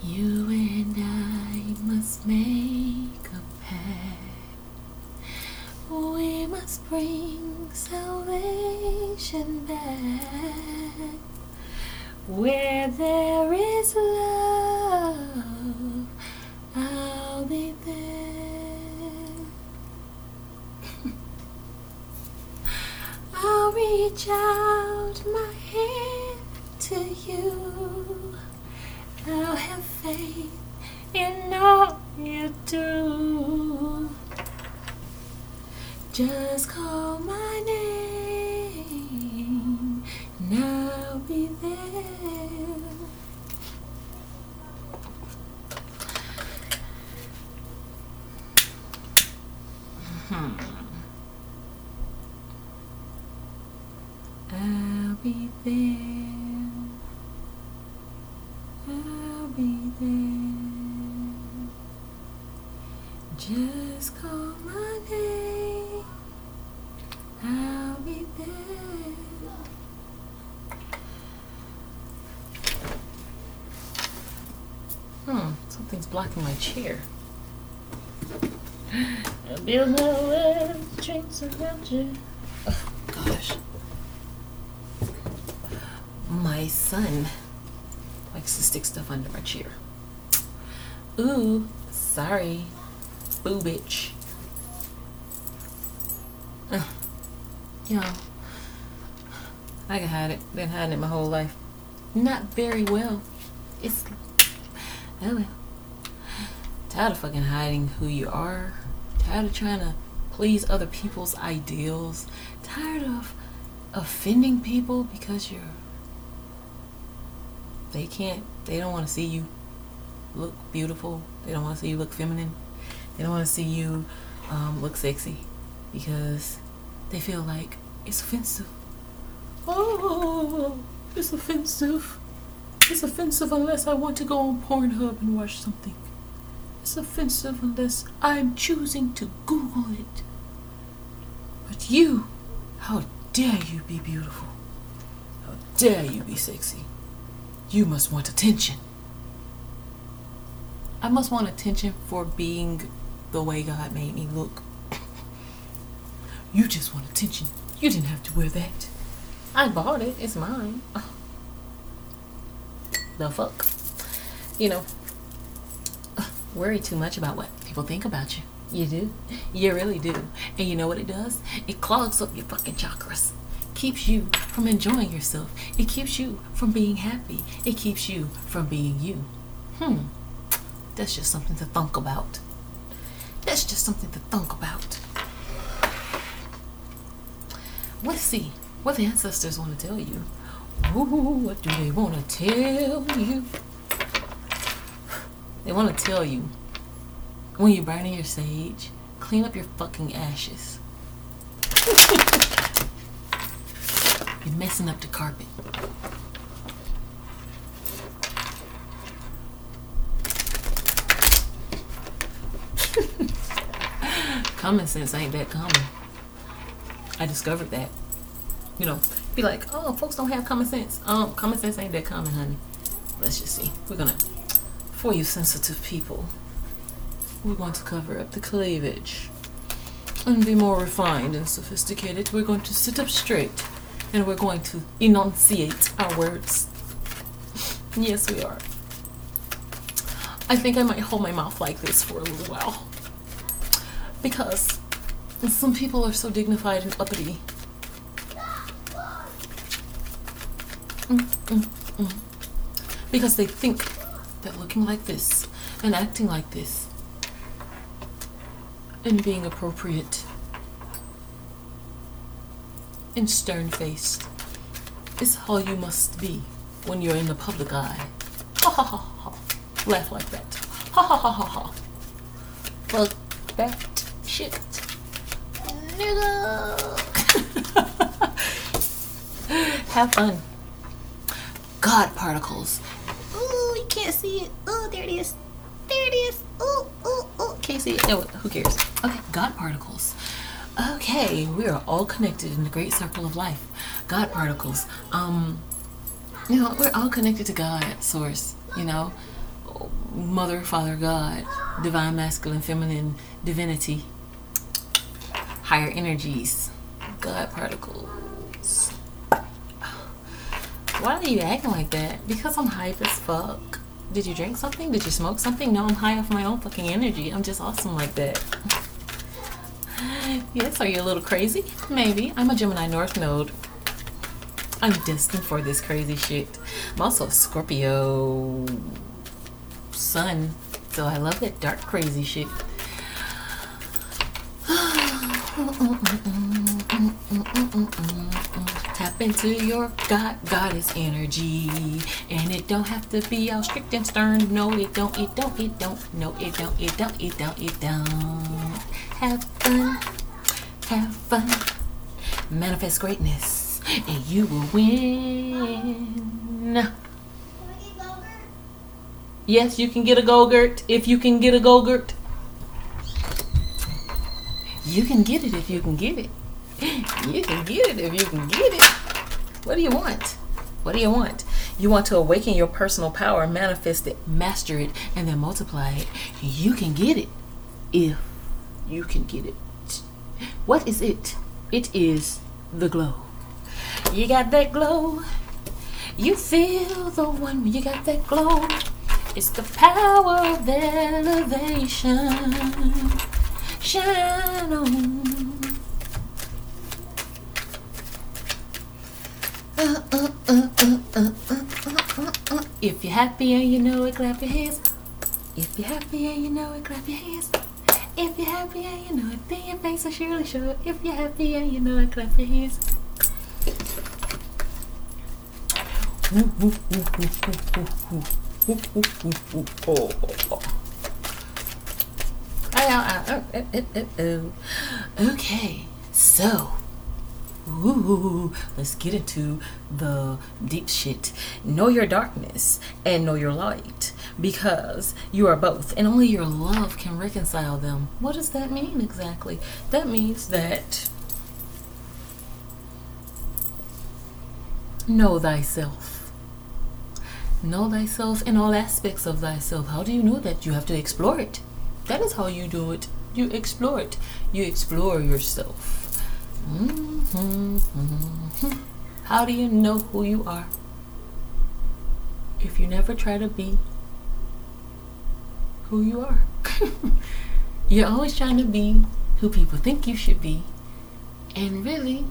You and I must make a pact. We must bring salvation back. Where there is love, I'll be there. I'll reach out my hand to you. I'll have faith in all you do. Just call my name and I'll be there. I'll be there. I'll be there. Just call my name. I'll be there. Something's blocking my chair. I build my way, drinks around you. Oh, gosh. My son likes to stick stuff under my chair. Ooh, sorry. Boo bitch. Yeah. I can hide it. Been hiding it my whole life. Not very well. It's oh well. Tired of fucking hiding who you are. Tired of trying to please other people's ideals. Tired of offending people because they don't want to see you look beautiful. They don't want to see you look feminine. They don't want to see you look sexy because they feel like it's offensive. Oh, it's offensive. It's offensive unless I want to go on Pornhub and watch something. It's offensive unless I'm choosing to Google it. But you, how dare you be beautiful? How dare you be sexy? You must want attention. I must want attention for being the way God made me look. You just want attention. You didn't have to wear that. I bought it. It's mine. Oh. The fuck? Worry too much about what people think about you. You do. You really do. And you know what it does? It clogs up your fucking chakras. Keeps you from enjoying yourself. It keeps you from being happy. It keeps you from being you. That's just something to think about. That's just something to think about. Let's see what the ancestors want to tell you. Ooh, what do they want to tell you? They want to tell you, when you're burning your sage, clean up your fucking ashes. You're messing up the carpet. Common sense ain't that common. I discovered that. Be like, oh, folks don't have common sense. Common sense ain't that common, honey. Let's just see. For you sensitive people, we're going to cover up the cleavage and be more refined and sophisticated. We're going to sit up straight and we're going to enunciate our words. Yes, we are. I think I might hold my mouth like this for a little while because some people are so dignified and uppity. Because they think that looking like this and acting like this and being appropriate and stern-faced is how you must be when you're in the public eye. Ha ha ha ha. Laugh like that. Ha ha ha ha ha. Fuck that shit. Nigga. Have fun. God particles. Ooh, you can't see it. Oh, there it is. There it is. Ooh, ooh, ooh. Can't see it. No, who cares? Okay, God particles. Okay, we are all connected in the great circle of life. God particles. We're all connected to God, source. Mother, Father, God, divine, masculine, feminine, divinity, higher energies, God particles. Why are you acting like that? Because I'm hype as fuck. Did you drink something? Did you smoke something? No, I'm high off my own fucking energy. I'm just awesome like that. Yes, are you a little crazy? Maybe. I'm a Gemini North Node. I'm destined for this crazy shit. I'm also a Scorpio Sun, so I love that dark crazy shit. Tap into your goddess energy, and it don't have to be all strict and stern. No, it don't. No, it don't. Have fun. Manifest greatness, and you will win. Yes, you can get a Go-Gurt if you can get a Go-Gurt. You can get it if you can get it. You can get it if you can get it. What do you want? What do you want? You want to awaken your personal power, manifest it, master it, and then multiply it. You can get it if you can get it. What is it? It is the glow. You got that glow. You feel the one when you got that glow. It's the power of elevation. Shine on. If you're happy and you know it, clap your hands. If you're happy and you know it, clap your hands. If you're happy and you know it, then your face will surely show it. If you're happy and you know it, clap your hands. Okay, so let's get into the deep shit. Know your darkness and know your light, because you are both, and only your love can reconcile them. What does that mean exactly? That means that know thyself. Know thyself in all aspects of thyself. How do you know that? You have to explore it. That is how you do it. You explore it. You explore yourself. How do you know who you are if you never try to be who you are? You're always trying to be who people think you should be, and really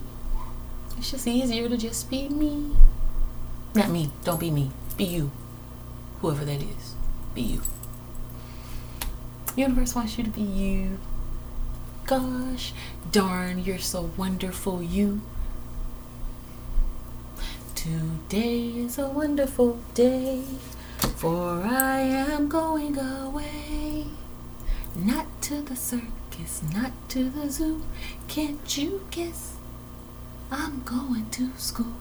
it's just easier to just be me. Not me, don't be me, be you. Whoever that is, be you. Universe wants you to be you. Gosh darn, you're so wonderful, you. Today is a wonderful day, for I am going away. Not to the circus, not to the zoo. Can't you guess? I'm going to school.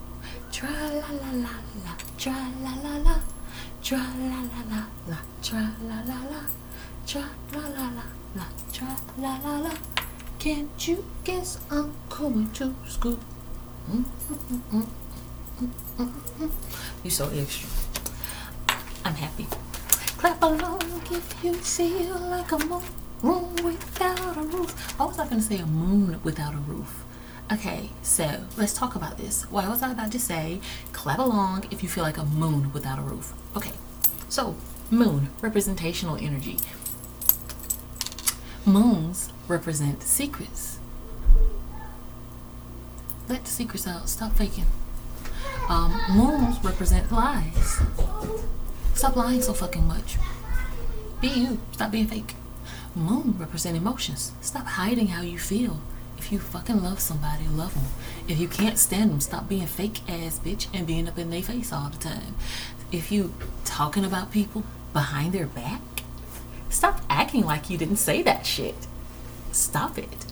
Tra la la la la, tra la la la, tra la la la la, tra la la la, tra la la la la, tra la la la. Can't you guess I'm going to school? You're so extra. I'm happy. Clap along if you feel like a room without a roof. Why was I going to say a moon without a roof? Okay, so let's talk about this. Why was I about to say clap along if you feel like a moon without a roof? Okay, so moon, representational energy. Moons represent secrets. Let the secrets out. Stop faking. Moons represent lies. Stop lying so fucking much. Be you. Stop being fake. Moon represent emotions. Stop hiding how you feel. If you fucking love somebody, love them. If you can't stand them, stop being fake ass bitch and being up in their face all the time. If you talking about people behind their back, stop acting like you didn't say that shit. Stop it.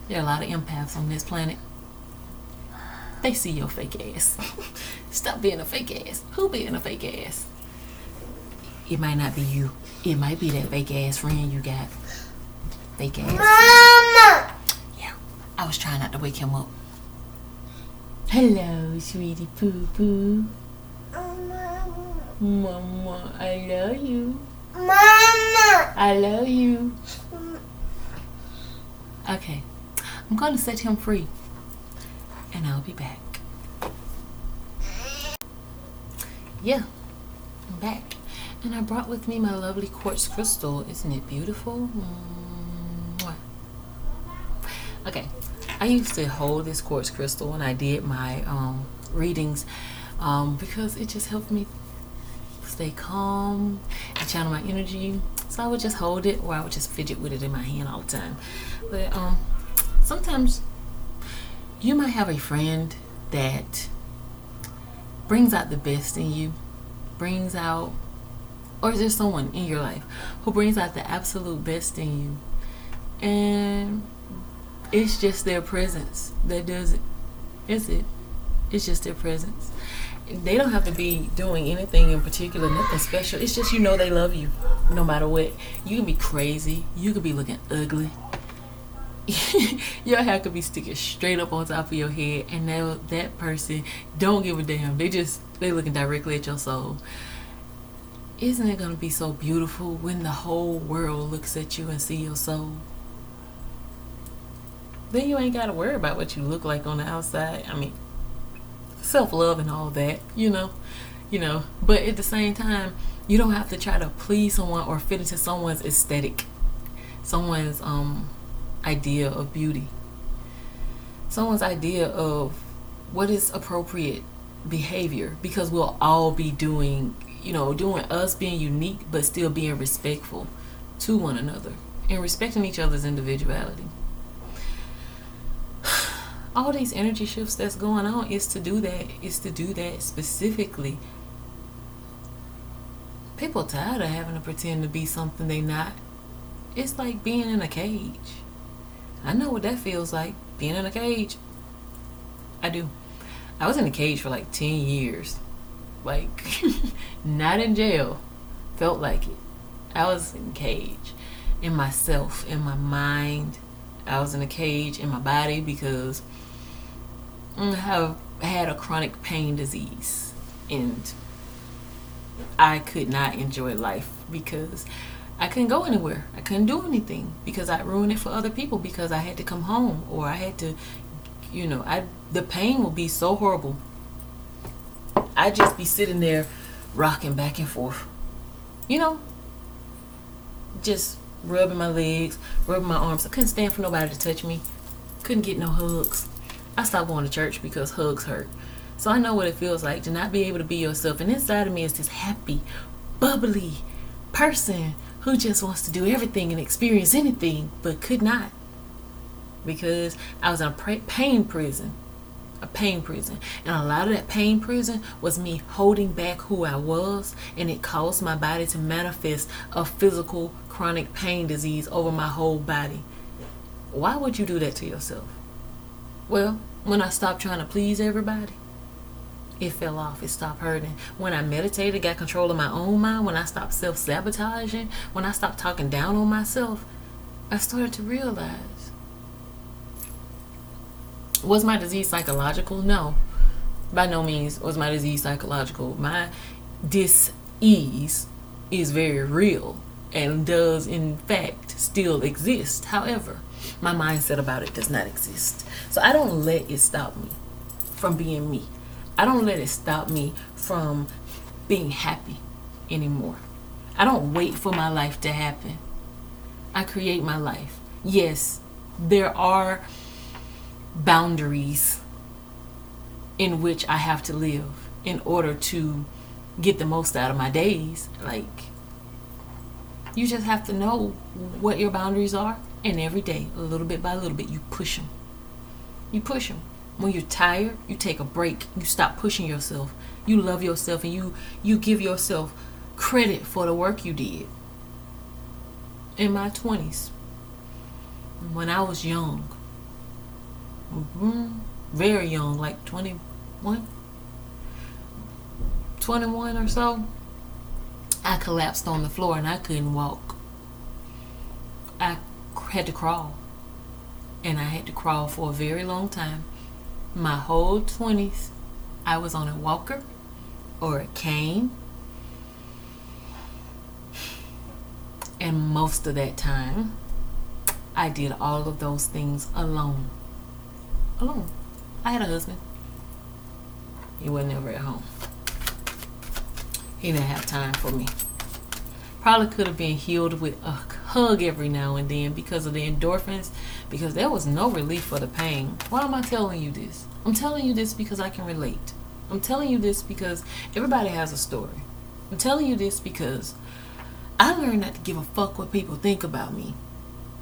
There are a lot of empaths on this planet. They see your fake ass. Stop being a fake ass. Who being a fake ass? It might not be you. It might be that fake ass friend you got. Fake ass. Mama! Yeah, I was trying not to wake him up. Hello, sweetie poo poo. Mama, I love you. Mama. I love you. Okay, I'm going to set him free, and I'll be back. Yeah, I'm back. And I brought with me my lovely quartz crystal. Isn't it beautiful? Mwah. Okay, I used to hold this quartz crystal when I did my readings because it just helped me stay calm and channel my energy. So I would just hold it, or I would just fidget with it in my hand all the time. But sometimes you might have a friend that brings out the best in you, brings out, or is there someone in your life who brings out the absolute best in you, and it's just their presence that does it. It's just their presence. They don't have to be doing anything in particular, nothing special. It's just, they love you no matter what. You can be crazy, you could be looking ugly, your hair could be sticking straight up on top of your head, and that person don't give a damn. They looking directly at your soul. Isn't it gonna be so beautiful when the whole world looks at you and see your soul? Then you ain't gotta worry about what you look like on the outside. I mean, self-love and all that, but at the same time, you don't have to try to please someone or fit into someone's aesthetic, someone's idea of beauty, someone's idea of what is appropriate behavior, because we'll all be doing us being unique, but still being respectful to one another and respecting each other's individuality. All these energy shifts that's going on is to do that specifically. People tired of having to pretend to be something they not. It's like being in a cage. I know what that feels like, being in a cage. I do. I was in a cage for like 10 years. Like, not in jail. Felt like it. I was in a cage. In myself, in my mind. I was in a cage in my body because I have had a chronic pain disease. And I could not enjoy life because I couldn't go anywhere. I couldn't do anything because I ruined it for other people, because I had to come home, or I had to, the pain would be so horrible. I'd just be sitting there rocking back and forth, just rubbing my legs, rubbing my arms. I couldn't stand for nobody to touch me. Couldn't get no hugs. I stopped going to church because hugs hurt. So I know what it feels like to not be able to be yourself. And inside of me is this happy, bubbly person who just wants to do everything and experience anything, but could not, because I was in a pain prison. A pain prison. And a lot of that pain prison was me holding back who I was, and it caused my body to manifest a physical chronic pain disease over my whole body. Why would you do that to yourself? Well, when I stopped trying to please everybody, it fell off. It stopped hurting. When I meditated, got control of my own mind, when I stopped self-sabotaging, when I stopped talking down on myself, I started to realize, was my disease psychological? No. By no means was my disease psychological. My dis-ease is very real and does in fact still exist. However, my mindset about it does not exist. So I don't let it stop me from being me. I don't let it stop me from being happy anymore. I don't wait for my life to happen. I create my life. Yes, there are boundaries in which I have to live in order to get the most out of my days. Like, you just have to know what your boundaries are, and every day, a little bit by little bit, you push them. You push them. When you're tired, you take a break. You stop pushing yourself. You love yourself, and you give yourself credit for the work you did. In my 20s, when I was young, very young, like 21 or so, I collapsed on the floor and I couldn't walk. I had to crawl, and I had to crawl for a very long time. My whole 20s, I was on a walker or a cane, And most of that time, I did all of those things alone. Alone. I had a husband. He wasn't ever at home. He didn't have time for me. Probably could have been healed with a hug every now and then because of the endorphins, because there was no relief for the pain. Why am I telling you this? I'm telling you this because I can relate. I'm telling you this because everybody has a story. I'm telling you this because I learned not to give a fuck what people think about me.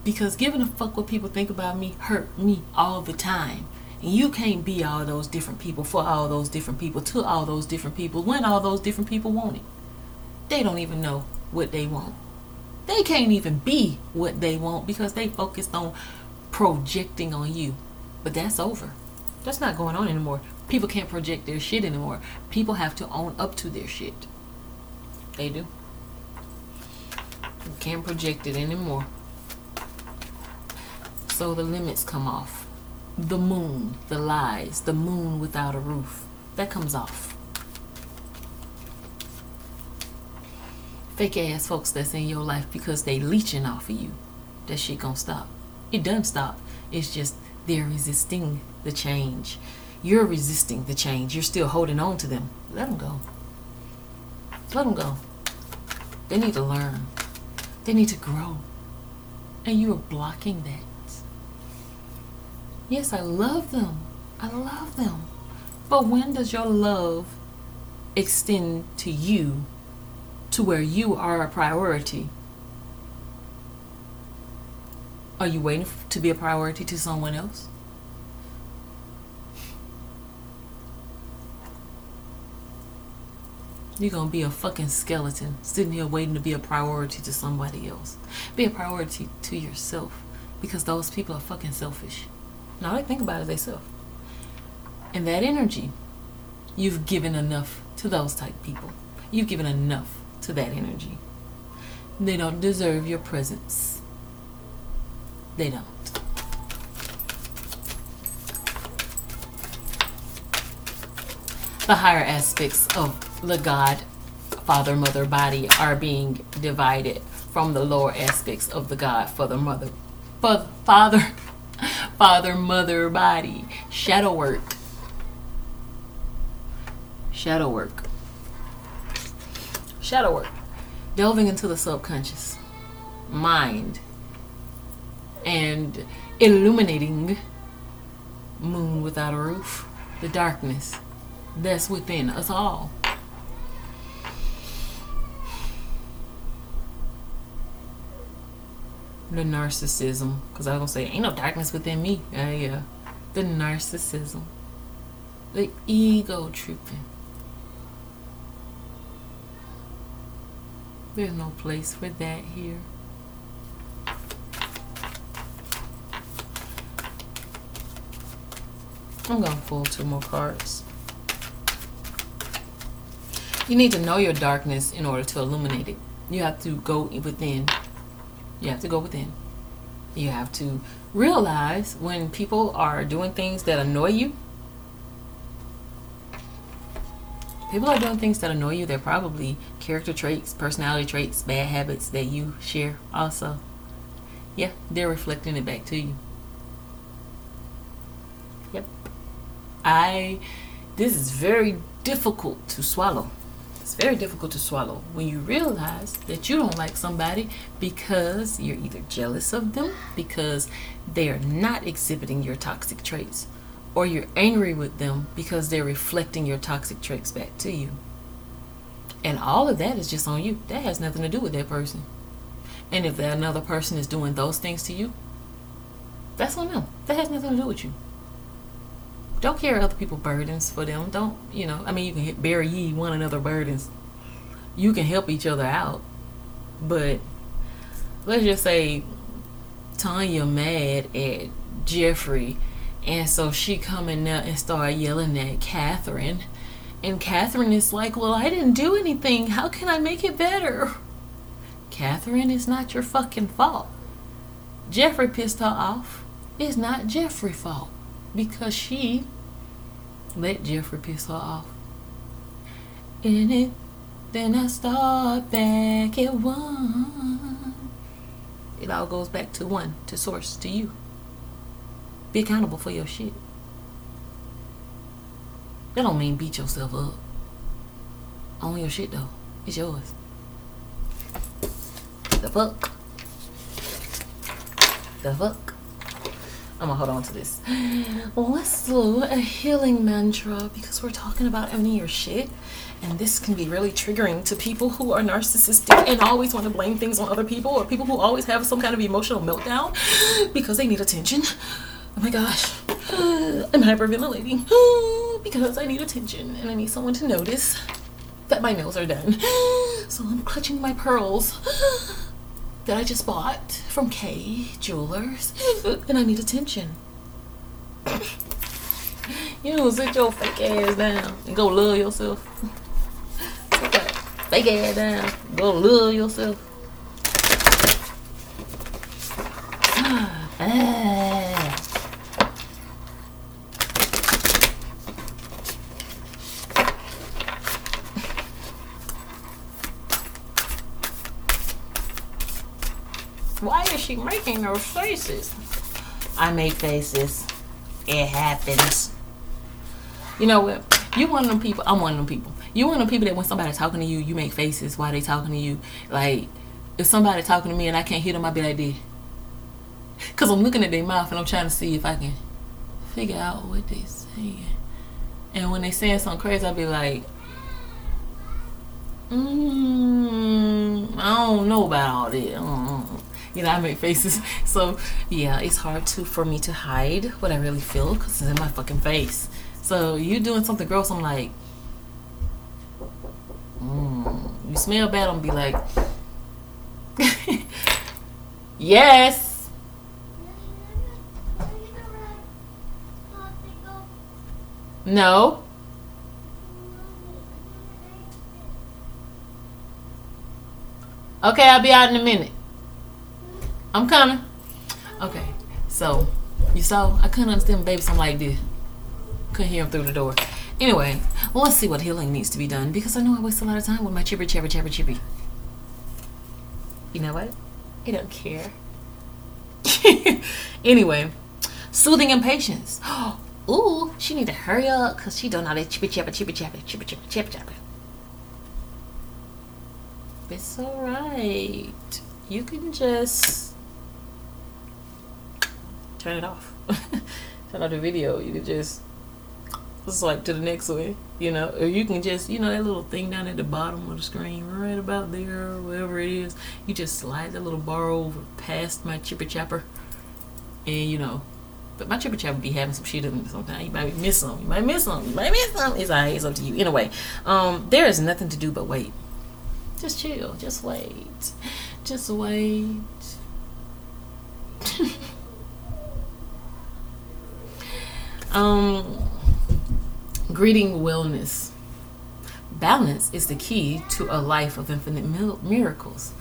Because giving a fuck what people think about me hurt me all the time. And you can't be all those different people for all those different people to all those different people when all those different people want it. They don't even know what they want. They can't even be what they want because they focused on projecting on you. But that's over. That's not going on anymore. People can't project their shit anymore. People have to own up to their shit. They do. You can't project it anymore. So the limits come off. The moon, the lies, the moon without a roof, that comes off. Fake ass folks that's in your life because they leeching off of you, that shit gonna stop. It doesn't stop. It's just they're resisting the change. You're resisting the change. You're still holding on to them. Let them go. Let them go. They need to learn. They need to grow. And you are blocking that. Yes, I love them. I love them. But when does your love extend to you to where you are a priority? Are you waiting to be a priority to someone else? You're going to be a fucking skeleton sitting here waiting to be a priority to somebody else. Be a priority to yourself because those people are fucking selfish. Now they think about it themselves. And that energy, you've given enough to those type people. You've given enough to that energy. They don't deserve your presence. They don't. The higher aspects of the God, Father, Mother, body are being divided from the lower aspects of the God, Father, Mother, Father, Mother, body. Shadow work. Shadow work. Shadow work. Delving into the subconscious mind and illuminating moon without a roof, the darkness that's within us all. The narcissism, because I was gonna say ain't no darkness within me. Yeah. The narcissism, the ego tripping. There's no place for that here. I'm gonna pull 2 more cards. You need to know your darkness in order to illuminate it. You have to go within. You have to go within. You have to realize when people are doing things that annoy you. People are doing things that annoy you. They're probably character traits, personality traits, bad habits that you share also. Yeah, they're reflecting it back to you. Yep. This is very difficult to swallow. It's very difficult to swallow when you realize that you don't like somebody because you're either jealous of them because they are not exhibiting your toxic traits, or you're angry with them because they're reflecting your toxic traits back to you. And all of that is just on you. That has nothing to do with that person. And if that another person is doing those things to you, that's on them. That has nothing to do with you. Don't carry other people's burdens for them. Don't, you can bear ye one another burdens. You can help each other out. But let's just say Tanya mad at Jeffrey, and so she come in there and start yelling at Catherine. And Catherine is like, well, I didn't do anything. How can I make it better? Catherine, it's not your fucking fault. Jeffrey pissed her off. It's not Jeffrey's fault. Because she let Jeffrey piss her off. In it, then I start back at 1. It all goes back to one, to source, to you. Be accountable for your shit. That don't mean beat yourself up. Own your shit though. It's yours. The fuck? The fuck? I'm gonna hold on to this. Let's do a healing mantra because we're talking about owning your shit. And this can be really triggering to people who are narcissistic and always want to blame things on other people, or people who always have some kind of emotional meltdown because they need attention. Oh my gosh. I'm hyperventilating because I need attention and I need someone to notice that my nails are done. So I'm clutching my pearls that I just bought from K Jewelers and I need attention. You sit your fake ass down and go love yourself. Sit that fake ass down, go love yourself. Why is she making those faces? I make faces. It happens. You know what? You one of them people. I'm one of them people. You one of them people that when somebody's talking to you, you make faces while they talking to you. Like, if somebody talking to me and I can't hear them, I be like this. Because I'm looking at their mouth and I'm trying to see if I can figure out what they saying. And when they saying something crazy, I'll be like, I don't know about all that. You know, I make faces. So, yeah, it's hard for me to hide what I really feel because it's in my fucking face. So, you doing something gross, I'm like, you smell bad, I'm be like, yes. No. Okay, I'll be out in a minute. I'm coming. Okay, so you saw I couldn't understand baby, so I'm like this. Couldn't hear him through the door. Anyway, well, let's see what healing needs to be done because I know I waste a lot of time with my chippy. You know what? I don't care. Anyway, soothing impatience. Ooh, she need to hurry up because she don't know that chippy. It's alright. You can just turn it off. Turn off the video. You can just swipe to the next one, you know, or you can just, you know, that little thing down at the bottom of the screen, right about there, or wherever it is, you just slide that little bar over past my chipper, and you know, but my chipper be having some shit in it sometimes. You might miss some. It's alright. It's up to you. Anyway, there is nothing to do but wait. Just chill. Just wait. Just wait. Greeting wellness. Balance is the key to a life of infinite miracles.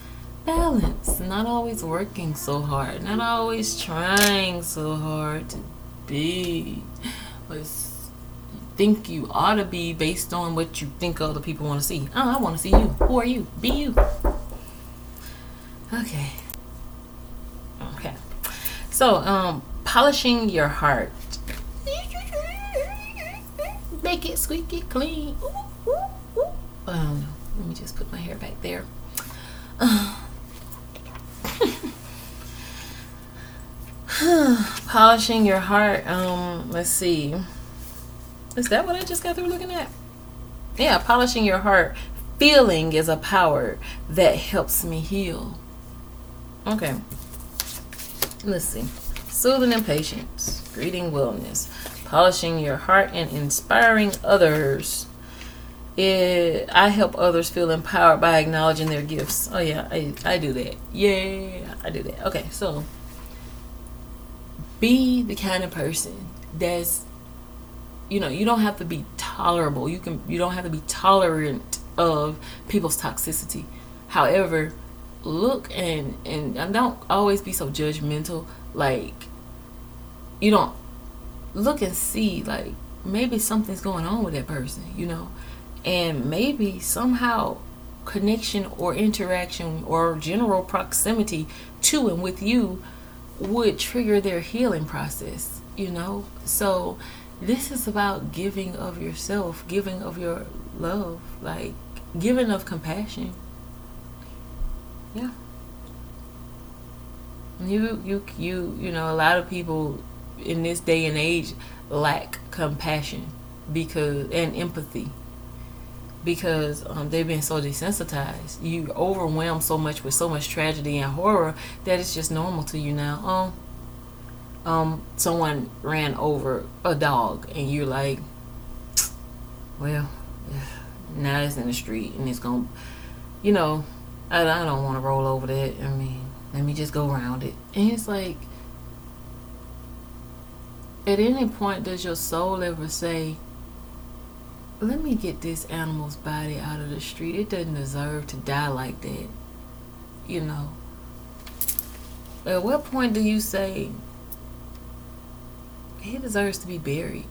Balance. Not always working so hard. Not always trying so hard to be what you think you ought to be based on what you think other people want to see. Oh, I want to see you. Who are you? Be you. Okay. So, polishing your heart. Make it squeaky clean. Let me just put my hair back there. Polishing your heart. Let's see. Is that what I just got through looking at? Yeah, polishing your heart. Feeling is a power that helps me heal. Okay. Let's see. Soothing impatience. Greeting wellness. Polishing your heart and inspiring others. I help others feel empowered by acknowledging their gifts. Oh yeah, I do that. Yeah, I do that. Okay, so be the kind of person that's, you know, you don't have to be tolerable. You don't have to be tolerant of people's toxicity. However, look and don't always be so judgmental. Like, you don't look and see, like, maybe something's going on with that person, you know, and maybe somehow connection or interaction or general proximity to and with you would trigger their healing process, you know? So this is about giving of yourself, giving of your love, like giving of compassion. Yeah. You know, a lot of people in this day and age lack compassion and empathy because they've been so desensitized. You overwhelmed so much with so much tragedy and horror that it's just normal to you now. Someone ran over a dog and you're like, well, now it's in the street and it's gonna, you know, I don't want to roll over that. I mean, let me just go around it. And it's like, at any point does your soul ever say, let me get this animal's body out of the street? It doesn't deserve to die like that, you know? At what point do you say, he deserves to be buried?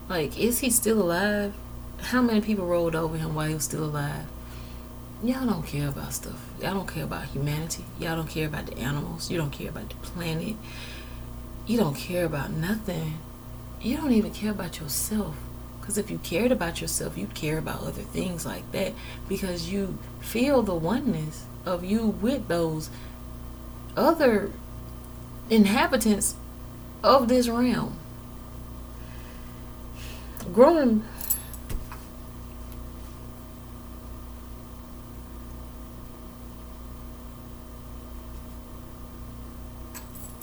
Like, is he still alive? How many people rolled over him while he was still alive? Y'all don't care about stuff. Y'all don't care about humanity. Y'all don't care about the animals. You don't care about the planet. You don't care about nothing. You don't even care about yourself. Because if you cared about yourself, you'd care about other things like that. Because you feel the oneness of you with those other inhabitants of this realm. Growing.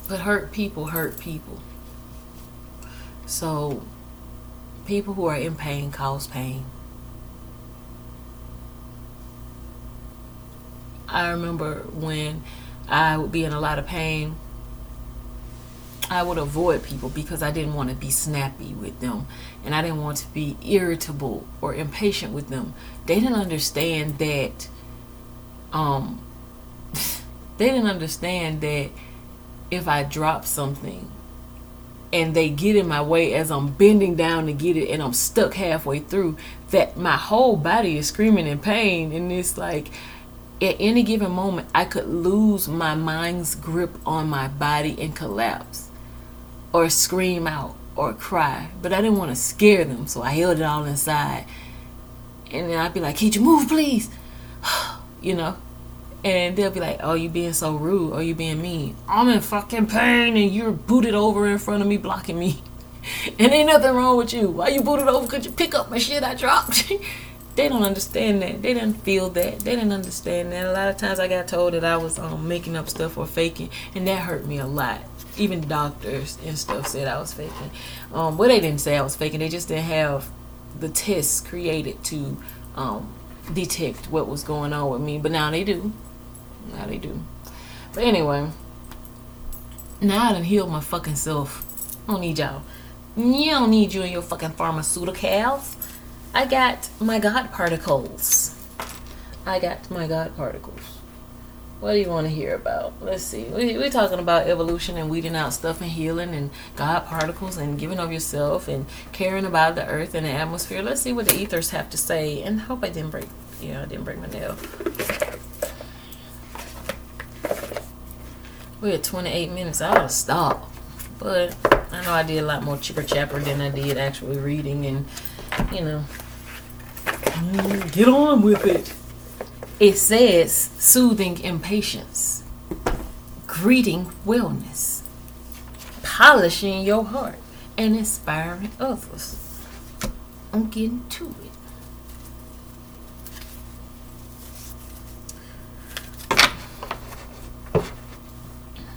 But hurt people. So people who are in pain cause pain. I remember when I would be in a lot of pain, I would avoid people because I didn't want to be snappy with them and I didn't want to be irritable or impatient with them. They didn't understand that if I drop something and they get in my way as I'm bending down to get it and I'm stuck halfway through, that my whole body is screaming in pain. And it's like, at any given moment, I could lose my mind's grip on my body and collapse or scream out or cry. But I didn't want to scare them, so I held it all inside. And then I'd be like, "Can't you move, please?" You know? And they'll be like, "Oh, you being so rude, or you being mean. I'm in fucking pain and you're booted over in front of me, blocking me. And ain't nothing wrong with you. Why you booted over? Could you pick up my shit I dropped?" They don't understand that. They didn't feel that. They didn't understand that. A lot of times I got told that I was making up stuff or faking, and that hurt me a lot. Even doctors and stuff said I was faking. Well, they didn't say I was faking. They just didn't have the tests created to detect what was going on with me. But now they do. Now they do. But anyway, now I done healed my fucking self. I don't need y'all. You don't need you and your fucking pharmaceuticals. I got my God particles. What do you want to hear about? Let's see. We're talking about evolution and weeding out stuff and healing and God particles and giving of yourself and caring about the earth and the atmosphere. Let's see what the ethers have to say. And I hope I didn't break my nail. We're at 28 minutes. I ought to stop. But I know I did a lot more chipper chapper than I did actually reading and, you know, get on with it. It says soothing impatience, greeting wellness, polishing your heart, and inspiring others. I'm getting to it.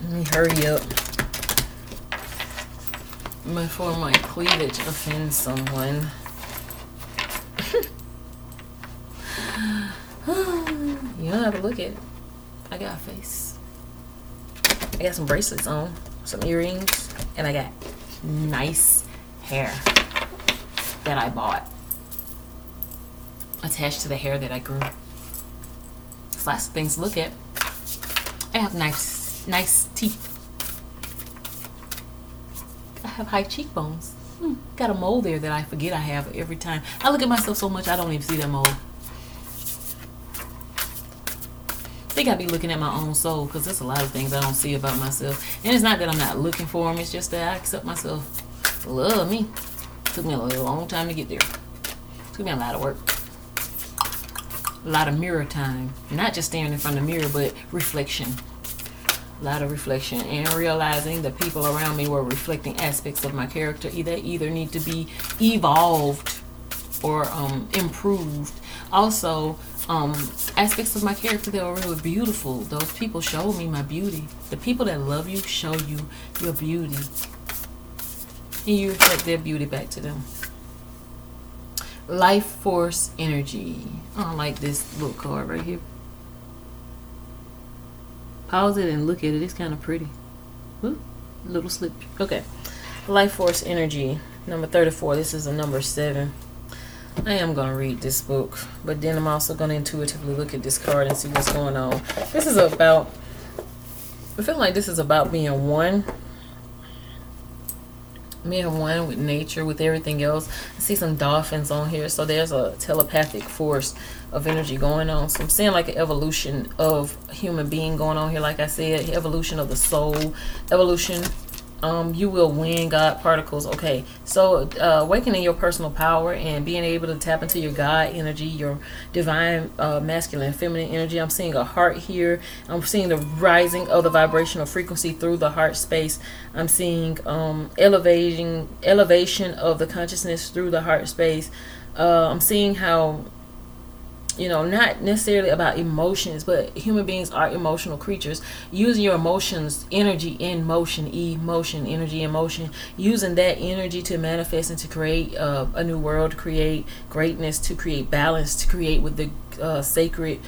Let me hurry up before my cleavage offends someone. You don't have to look at it. I got a face. I got some bracelets on, some earrings, and I got nice hair that I bought attached to the hair that I grew. It's lots of things to look at. I have nice teeth. I have high cheekbones. Got a mole there that I forget I have every time. I look at myself so much I don't even see that mole. think I be looking at my own soul, because there's a lot of things I don't see about myself. And it's not that I'm not looking for them, it's just that I accept myself. Love me. Took me a long time to get there. Took me a lot of work. A lot of mirror time. Not just staring in front of the mirror, but reflection. A lot of reflection and realizing the people around me were reflecting aspects of my character. Either need to be evolved or improved. Also, aspects of my character that were really beautiful. Those people showed me my beauty. The people that love you show you your beauty, and you reflect their beauty back to them. Life force energy. I don't like this little card right here. Pause it and look at it. It's kind of pretty. Ooh, little slip. Okay. Life force energy. Number 34. This is a number 7. I am going to read this book, but then I'm also going to intuitively look at this card and see what's going on. This is about, I feel like this is about being one. Being one with nature, with everything else. I see some dolphins on here, so there's a telepathic force of energy going on. So I'm seeing like an evolution of a human being going on here. Like I said, evolution of the soul, evolution. You will win, God particles. Okay, so awakening your personal power and being able to tap into your God energy, your divine masculine and feminine energy. I'm seeing a heart here. I'm seeing the rising of the vibrational frequency through the heart space. I'm seeing elevation of the consciousness through the heart space. I'm seeing how, you know, not necessarily about emotions, but human beings are emotional creatures. Using your emotions, energy in motion, emotion, energy in motion, using that energy to manifest and to create a new world, to create greatness, to create balance, to create with the sacred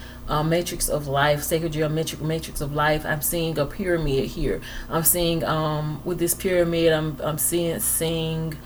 matrix of life, sacred geometric matrix of life. I'm seeing a pyramid here. I'm seeing with this pyramid, I'm seeing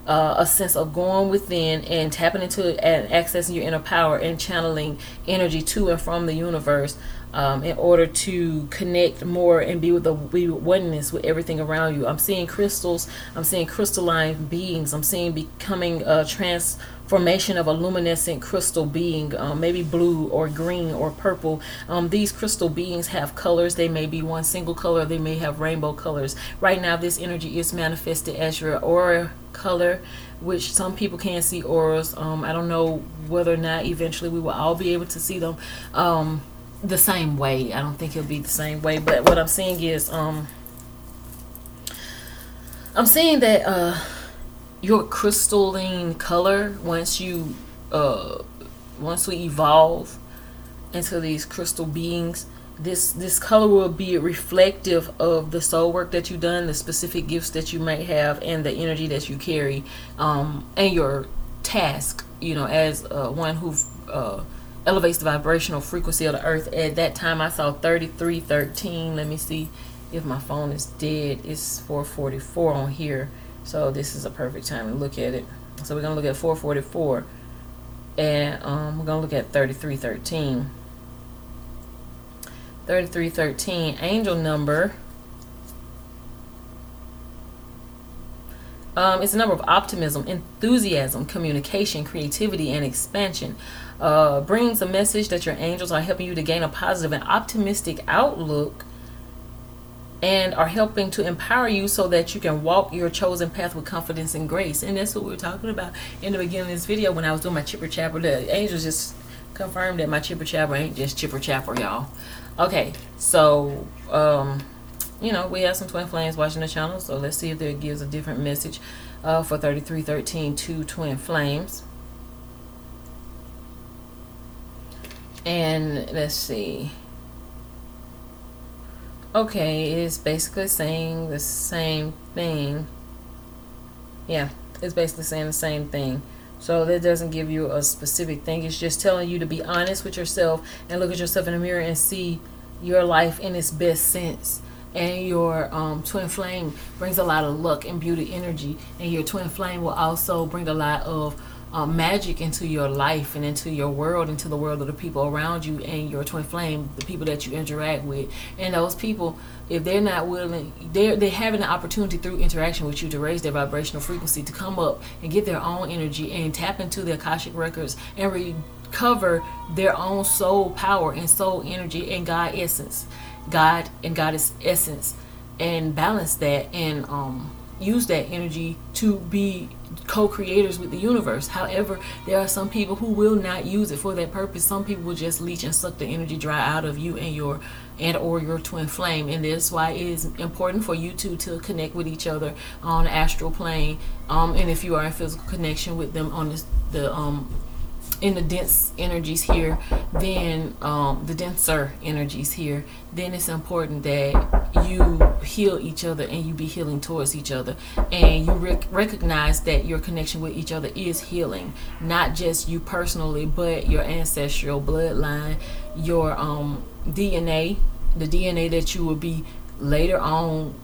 a sense of going within and tapping into and accessing your inner power and channeling energy to and from the universe in order to connect more and be with oneness with everything around you. I'm seeing crystals. I'm seeing crystalline beings. I'm seeing becoming a transformation of a luminescent crystal being, maybe blue or green or purple. These crystal beings have colors. They may be one single color. They may have rainbow colors. Right now, this energy is manifested as your aura color, which some people can't see auras. I don't know whether or not eventually we will all be able to see them the same way. I don't think it'll be the same way, but what I'm seeing is I'm seeing that your crystalline color, once we evolve into these crystal beings, this color will be reflective of the soul work that you've done, the specific gifts that you might have, and the energy that you carry, and your task, you know, as one who elevates the vibrational frequency of the earth. At that time I saw 3313. Let me see if my phone is dead. It's 444 on here, so this is a perfect time to look at it. So we're gonna look at 444, and we're gonna look at 3313. 3313, angel number. It's a number of optimism, enthusiasm, communication, creativity, and expansion. Brings a message that your angels are helping you to gain a positive and optimistic outlook and are helping to empower you so that you can walk your chosen path with confidence and grace. And that's what we were talking about in the beginning of this video when I was doing my chipper chapper. The angels just confirmed that my chipper chapper ain't just chipper chapper, y'all. Okay, so you know, we have some twin flames watching the channel, so let's see if it gives a different message for 3313 to twin flames. And let's see. Okay, it's basically saying the same thing. Yeah, it's basically saying the same thing. So that doesn't give you a specific thing. It's just telling you to be honest with yourself and look at yourself in the mirror and see your life in its best sense. And your twin flame brings a lot of luck and beauty energy. And your twin flame will also bring a lot of magic into your life and into your world, into the world of the people around you, and your twin flame, the people that you interact with. And those people, if they're not willing, they're having an opportunity through interaction with you to raise their vibrational frequency, to come up and get their own energy and tap into their Akashic records and cover their own soul power and soul energy and God essence, God and Goddess essence, and balance that, and use that energy to be co-creators with the universe. However, there are some people who will not use it for that purpose. Some people will just leech and suck the energy dry out of you and your twin flame, and that's why it is important for you two to connect with each other on the astral plane, and if you are in physical connection with them on in the dense energies here, then the denser energies here, then it's important that you heal each other and you be healing towards each other, and you recognize that your connection with each other is healing, not just you personally, but your ancestral bloodline, your DNA, the DNA that you will be later on,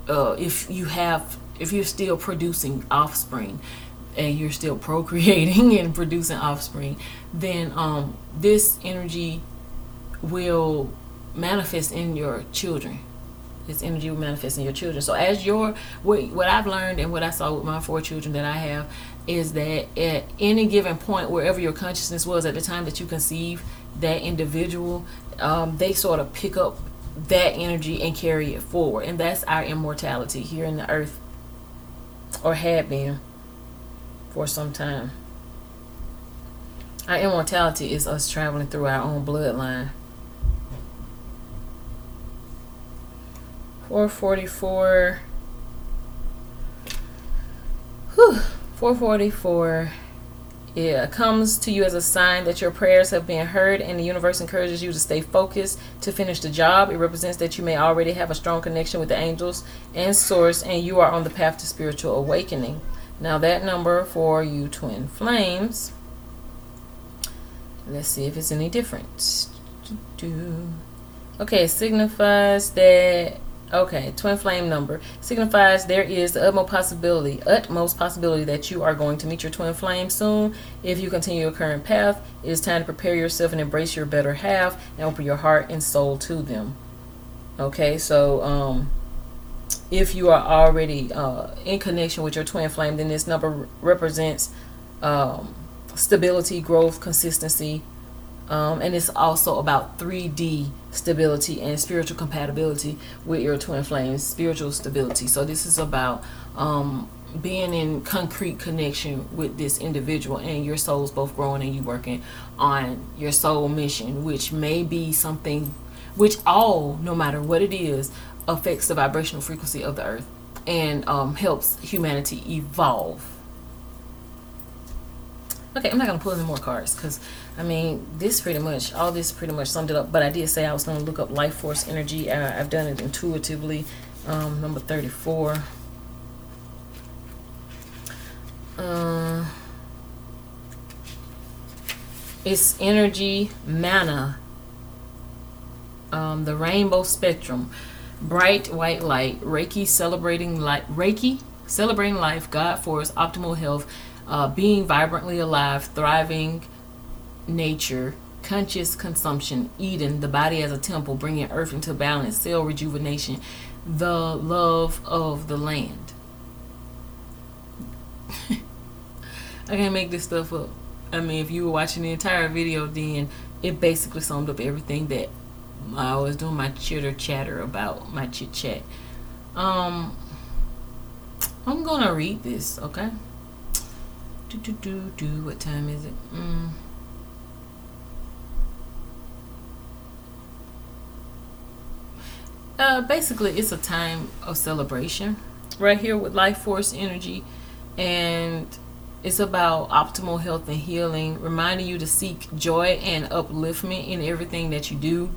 if you're still producing offspring and you're still procreating and producing offspring, then this energy will manifest in your children. This energy will manifest in your children. So as what I've learned and what I saw with my 4 children that I have is that at any given point, wherever your consciousness was at the time that you conceive that individual, they sort of pick up that energy and carry it forward. And that's our immortality here in the earth, or had been for some time. Our immortality is us traveling through our own bloodline. 444. 444. Yeah, comes to you as a sign that your prayers have been heard and the universe encourages you to stay focused to finish the job. It represents that you may already have a strong connection with the angels and source, and you are on the path to spiritual awakening. Now that number for you twin flames, let's see if it's any different. Okay, signifies that, okay, twin flame number signifies there is the utmost possibility that you are going to meet your twin flame soon. If you continue your current path, it is time to prepare yourself and embrace your better half and open your heart and soul to them. Okay, so if you are already in connection with your twin flame, then this number represents stability, growth, consistency, and it's also about 3D stability and spiritual compatibility with your twin flames, spiritual stability. So this is about being in concrete connection with this individual, and your souls both growing and you working on your soul mission, which may be something which no matter what it is, affects the vibrational frequency of the earth and helps humanity evolve. Okay, I'm not going to pull any more cards because, I mean, all this pretty much summed it up. But I did say I was going to look up life force energy. I've done it intuitively. Number 34. It's energy, mana, the rainbow spectrum, bright white light, Reiki celebrating life, God force, optimal health, being vibrantly alive, thriving nature, conscious consumption, Eden, the body as a temple, bringing earth into balance, cell rejuvenation, the love of the land. I can't make this stuff up. I mean, if you were watching the entire video, then it basically summed up everything that I was doing my chitter chatter about, my chit chat. I'm gonna read this, okay? What time is it? Basically, it's a time of celebration right here with life force energy, and it's about optimal health and healing, reminding you to seek joy and upliftment in everything that you do.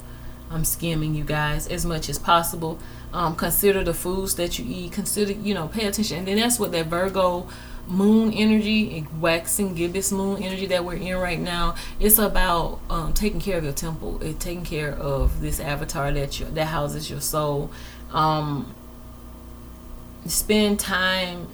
I'm skimming you guys as much as possible. Consider the foods that you eat. Consider, pay attention. And then that's what that Virgo moon energy, waxing gibbous moon energy that we're in right now. It's about taking care of your temple, taking care of this avatar that houses your soul. Spend time.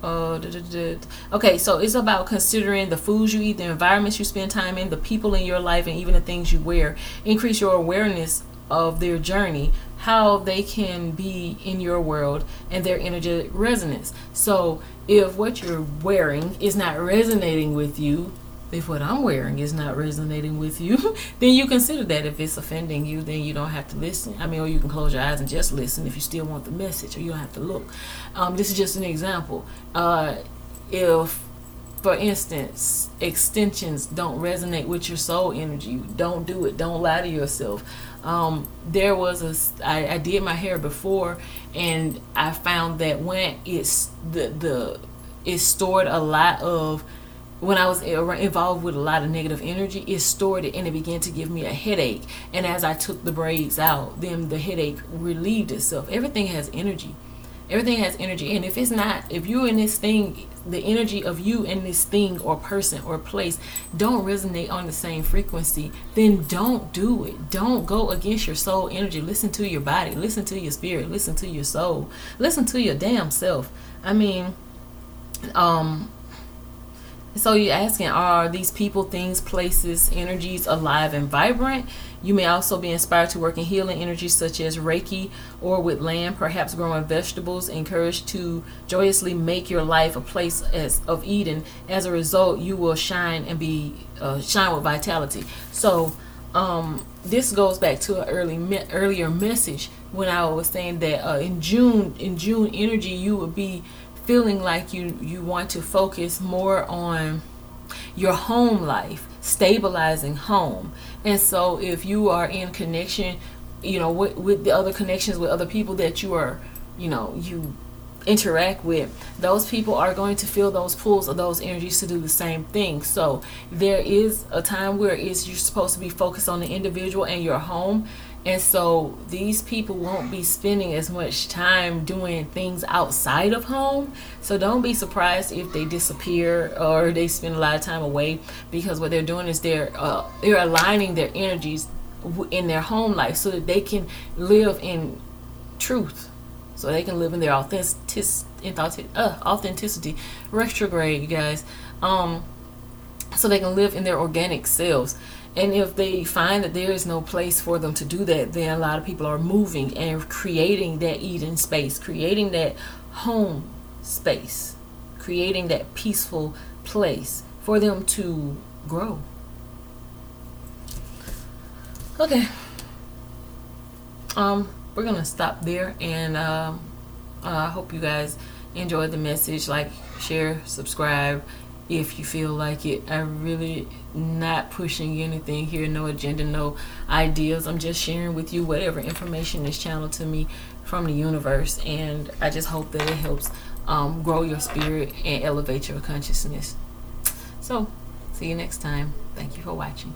Okay, so it's about considering the foods you eat, the environments you spend time in, the people in your life, and even the things you wear. Increase your awareness of their journey, how they can be in your world, and their energetic resonance. So if what you're wearing is not resonating with you, If what I'm wearing is not resonating with you, then you consider that. If it's offending you, then you don't have to listen. I mean, or you can close your eyes and just listen if you still want the message, or you don't have to look. This is just an example. If, for instance, extensions don't resonate with your soul energy, don't do it. Don't lie to yourself. There was I did my hair before, and I found that when it's it stored a lot of, when I was involved with a lot of negative energy, it stored it and it began to give me a headache. And as I took the braids out, then the headache relieved itself. Everything has energy. Everything has energy. And if it's not, if you're in this thing, the energy of you in this thing or person or place don't resonate on the same frequency, then don't do it. Don't go against your soul energy. Listen to your body. Listen to your spirit. Listen to your soul. Listen to your damn self. I mean, so you're asking, are these people, things, places, energies alive and vibrant? You may also be inspired to work in healing energies such as Reiki or with land, perhaps growing vegetables, encouraged to joyously make your life a place of Eden. As a result, you will shine and shine with vitality. So this goes back to an earlier message when I was saying that in June energy, you would be feeling like you want to focus more on your home life, stabilizing home. And so if you are in connection, with the other connections with other people that you are, you interact with, those people are going to feel those pulls of those energies to do the same thing. So there is a time where you're supposed to be focused on the individual and your home. And so these people won't be spending as much time doing things outside of home. So don't be surprised if they disappear or they spend a lot of time away, because what they're doing is they're aligning their energies in their home life so that they can live in truth, so they can live in their authenticity. Retrograde, you guys. So they can live in their organic selves. And if they find that there is no place for them to do that, then a lot of people are moving and creating that Eden space, creating that home space, creating that peaceful place for them to grow. Okay. We're gonna stop there, and I hope you guys enjoyed the message. Like, share, subscribe if you feel like it. I'm really not pushing anything here, no agenda, no ideas. I'm just sharing with you whatever information is channeled to me from the universe, and I just hope that it helps grow your spirit and elevate your consciousness. So see you next time. Thank you for watching.